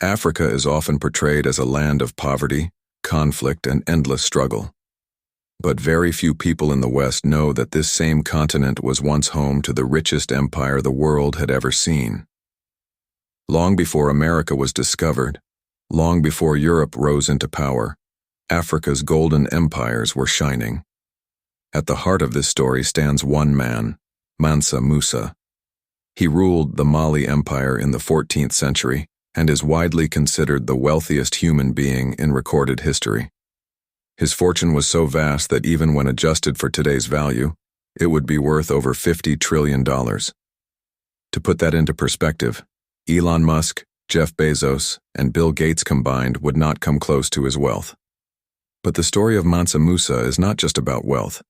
Africa is often portrayed as a land of poverty, conflict, and endless struggle. But very few people in the West know that this same continent was once home to the richest empire the world had ever seen. Long before America was discovered, long before Europe rose into power, Africa's golden empires were shining. At the heart of this story stands one man, Mansa Musa. He ruled the Mali Empire in the 14th century and is widely considered the wealthiest human being in recorded history. His fortune was so vast that even when adjusted for today's value, it would be worth over $50 trillion. To put that into perspective, Elon Musk, Jeff Bezos, and Bill Gates combined would not come close to his wealth. But the story of Mansa Musa is not just about wealth.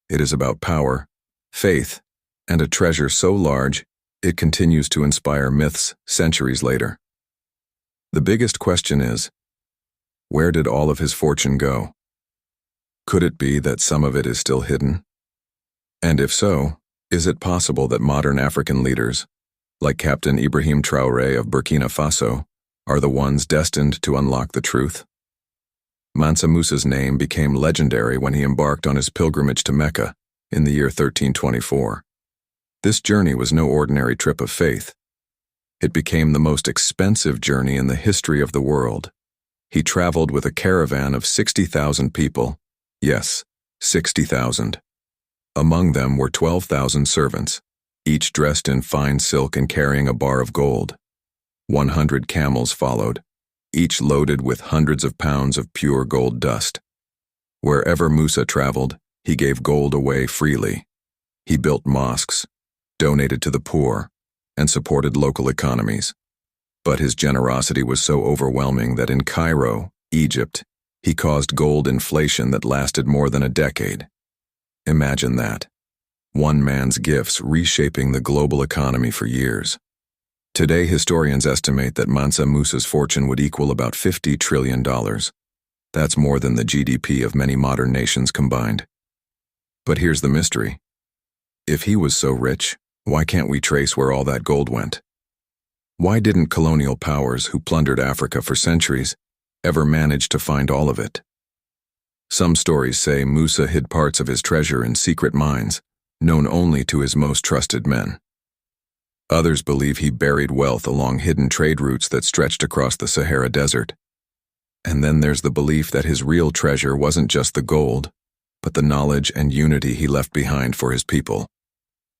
It is about power, faith, and a treasure so large, it continues to inspire myths centuries later. The biggest question is, where did all of his fortune go? Could it be that some of it is still hidden? And if so, is it possible that modern African leaders, like Captain Ibrahim Traoré of Burkina Faso, are the ones destined to unlock the truth? Mansa Musa's name became legendary when he embarked on his pilgrimage to Mecca in the year 1324. This journey was no ordinary trip of faith. It became the most expensive journey in the history of the world. He traveled with a caravan of 60,000 people. Yes, 60,000. Among them were 12,000 servants, each dressed in fine silk and carrying a bar of gold. 100 camels followed, each loaded with hundreds of pounds of pure gold dust. Wherever Musa traveled, he gave gold away freely. He built mosques, donated to the poor, and supported local economies. But his generosity was so overwhelming that in Cairo, Egypt, he caused gold inflation that lasted more than a decade. Imagine that. One man's gifts reshaping the global economy for years. Today, historians estimate that Mansa Musa's fortune would equal about $50 trillion. That's more than the GDP of many modern nations combined. But here's the mystery. If he was so rich, why can't we trace where all that gold went? Why didn't colonial powers who plundered Africa for centuries ever manage to find all of it? Some stories say Musa hid parts of his treasure in secret mines, known only to his most trusted men. Others believe he buried wealth along hidden trade routes that stretched across the Sahara Desert. And then there's the belief that his real treasure wasn't just the gold, but the knowledge and unity he left behind for his people.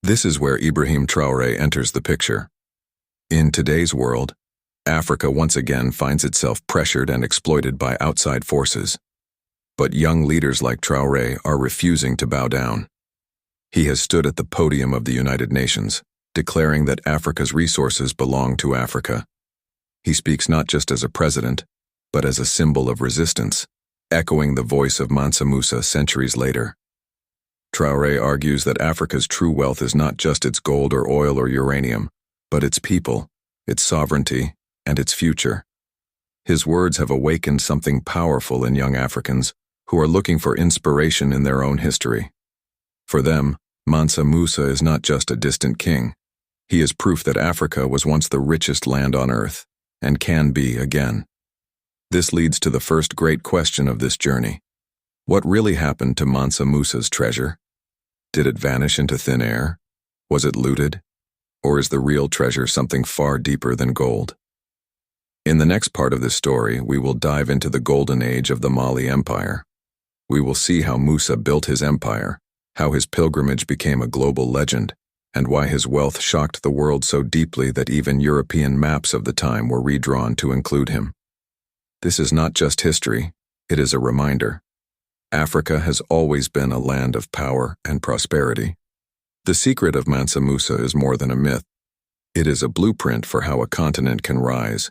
This is where Ibrahim Traoré enters the picture. In today's world, Africa once again finds itself pressured and exploited by outside forces. But young leaders like Traoré are refusing to bow down. He has stood at the podium of the United Nations, declaring that Africa's resources belong to Africa. He speaks not just as a president, but as a symbol of resistance, echoing the voice of Mansa Musa centuries later. Traoré argues that Africa's true wealth is not just its gold or oil or uranium, but its people, its sovereignty, and its future. His words have awakened something powerful in young Africans who are looking for inspiration in their own history. For them, Mansa Musa is not just a distant king. He is proof that Africa was once the richest land on earth, and can be again. This leads to the first great question of this journey. What really happened to Mansa Musa's treasure? Did it vanish into thin air? Was it looted? Or is the real treasure something far deeper than gold? In the next part of this story, we will dive into the golden age of the Mali Empire. We will see how Musa built his empire, how his pilgrimage became a global legend, and why his wealth shocked the world so deeply that even European maps of the time were redrawn to include him. This is not just history, it is a reminder. Africa has always been a land of power and prosperity. The secret of Mansa Musa is more than a myth. It is a blueprint for how a continent can rise,